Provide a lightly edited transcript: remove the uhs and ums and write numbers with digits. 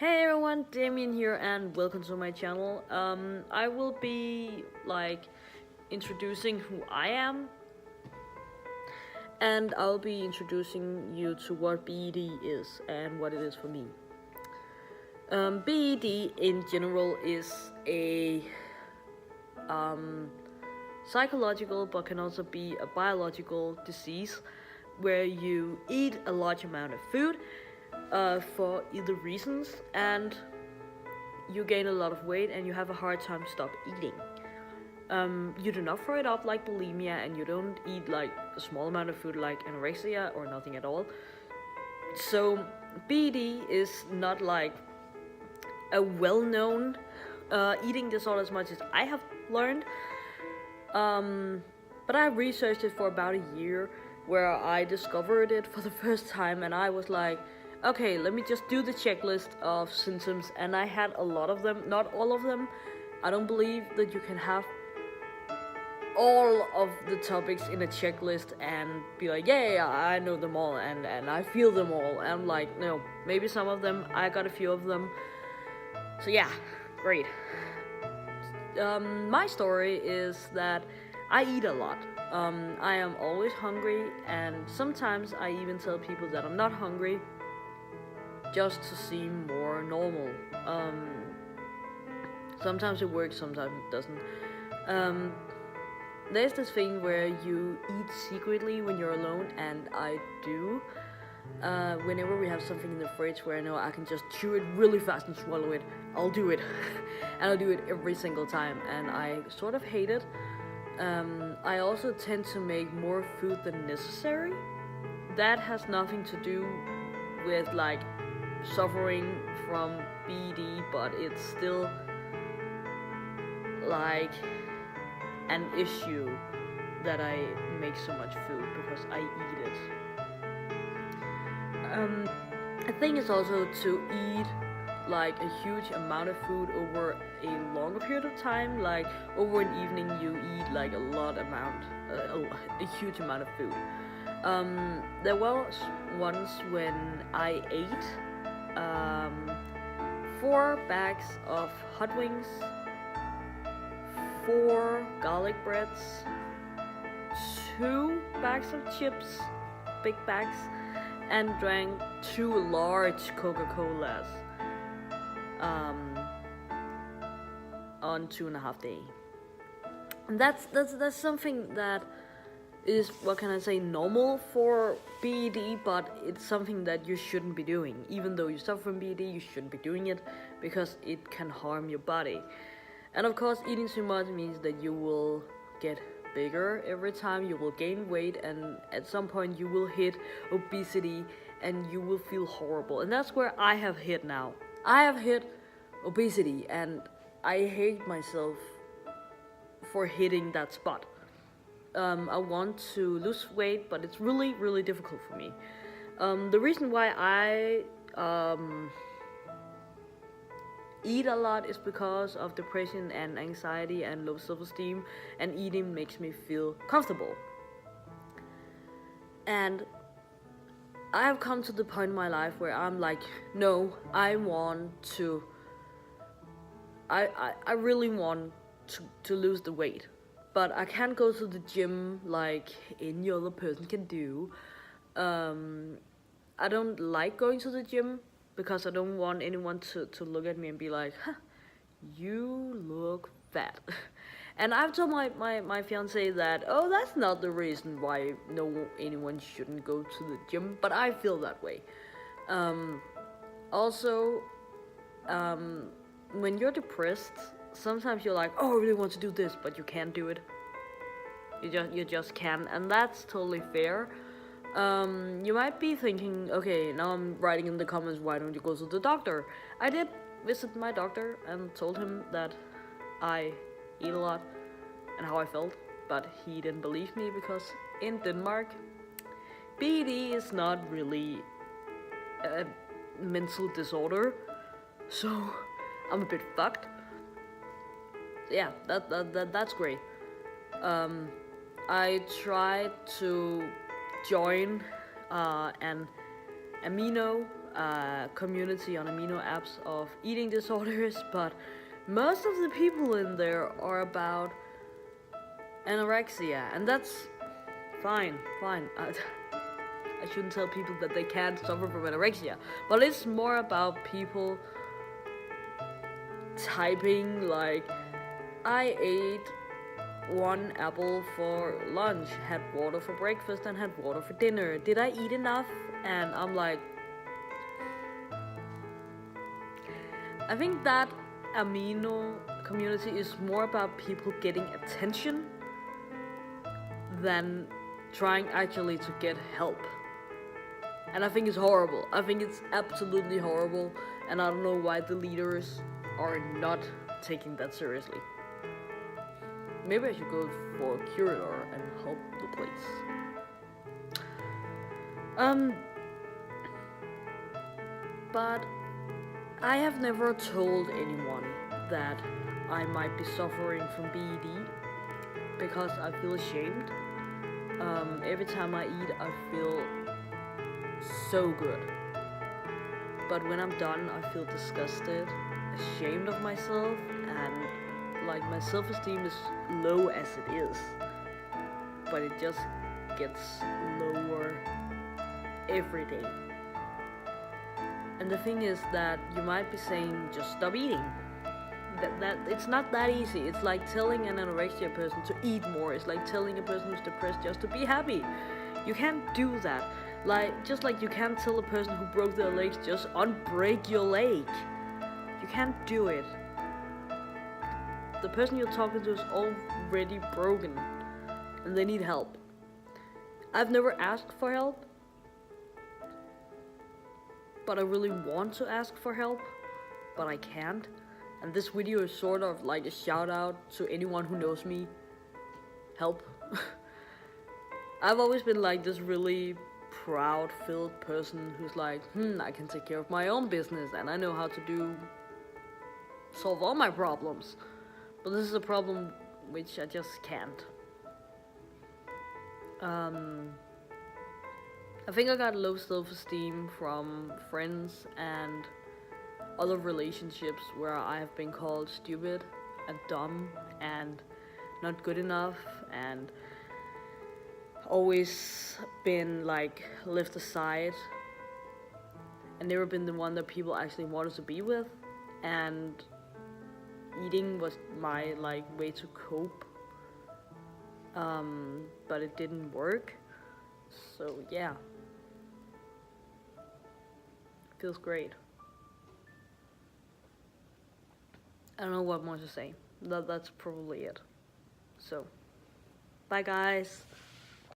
Hey everyone, Damien here and welcome to my channel. I will be introducing who I am, and I'll be introducing you to what BED is and what it is for me. BED in general is a psychological but can also be a biological disease where you eat a large amount of food for either reasons, and you gain a lot of weight and you have a hard time stop eating. You do not throw it up like bulimia, and you don't eat like a small amount of food like anorexia or nothing at all. So BED is not like a well-known eating disorder as much as I have learned. But I researched it for about a year, where I discovered it for the first time, and I was like, okay, let me just do the checklist of symptoms, and I had a lot of them, not all of them. I don't believe that you can have all of the topics in a checklist and be like, yeah, I know them all, and I feel them all. And I'm like, no, maybe some of them, I got a few of them. So yeah, great. My story is that I eat a lot. I am always hungry, and sometimes I even tell people that I'm not hungry just to seem more normal. Sometimes it works, sometimes it doesn't. There's this thing where you eat secretly when you're alone, and I do. Whenever we have something in the fridge where I know I can just chew it really fast and swallow it, I'll do it. And I'll do it every single time, and I sort of hate it. I also tend to make more food than necessary. That has nothing to do with like suffering from BD, but it's still like an issue that I make so much food because I eat it. I think it's also to eat like a huge amount of food over a longer period of time. Like over an evening, you eat like a huge amount of food. There was once when I ate 4 bags of hot wings, 4 garlic breads, 2 bags of chips, big bags, and drank 2 large Coca-Colas on 2.5 days. And that's something that is, what can I say, normal for BED, but it's something that you shouldn't be doing. Even though you suffer from BED, you shouldn't be doing it because it can harm your body. And of course, eating too much means that you will get bigger every time, you will gain weight, and at some point you will hit obesity and you will feel horrible. And that's where I have hit now. I have hit obesity, and I hate myself for hitting that spot. I want to lose weight, but it's really, really difficult for me. The reason why I eat a lot is because of depression and anxiety and low self-esteem, and eating makes me feel comfortable. And I have come to the point in my life where I'm like, no, I really want to lose the weight, but I can't go to the gym like any other person can do. I don't like going to the gym because I don't want anyone to look at me and be like, huh, you look fat. And I've told my fiance that, oh, that's not the reason why anyone shouldn't go to the gym, but I feel that way. Also, when you're depressed, sometimes you're like, oh, I really want to do this, but you can't do it. You just can't, and that's totally fair. You might be thinking, okay, now I'm writing in the comments, why don't you go to the doctor? I did visit my doctor and told him that I eat a lot and how I felt, but he didn't believe me because in Denmark, BED is not really a mental disorder, so I'm a bit fucked. Yeah, that's great. I tried to join an amino a community on amino apps of eating disorders, but most of the people in there are about anorexia, and that's fine. I shouldn't tell people that they can't suffer from anorexia, but it's more about people typing like, I ate one apple for lunch, had water for breakfast, and had water for dinner. Did I eat enough? And I'm like, I think that amino community is more about people getting attention than trying actually to get help. And I think it's horrible. I think it's absolutely horrible, and I don't know why the leaders are not taking that seriously. Maybe I should go for a curator and help the place. But I have never told anyone that I might be suffering from BED because I feel ashamed. Every time I eat, I feel so good. But when I'm done, I feel disgusted, ashamed of myself, and like my self-esteem is low as it is. But it just gets lower every day. And the thing is that you might be saying, just stop eating. That it's not that easy. It's like telling an anorexia person to eat more. It's like telling a person who's depressed just to be happy. You can't do that. Just like you can't tell a person who broke their legs, just unbreak your leg. You can't do it. The person you're talking to is already broken, and they need help. I've never asked for help, but I really want to ask for help, but I can't. And this video is sort of like a shout out to anyone who knows me. Help. I've always been like this really proud filled person who's like, I can take care of my own business and I know how to solve all my problems. But this is a problem which I just can't. I think I got low self-esteem from friends and other relationships where I have been called stupid and dumb and not good enough and always been like left aside and never been the one that people actually wanted to be with, and eating was my way to cope, but it didn't work. So yeah, feels great. I don't know what more to say. That's probably it. So, bye guys.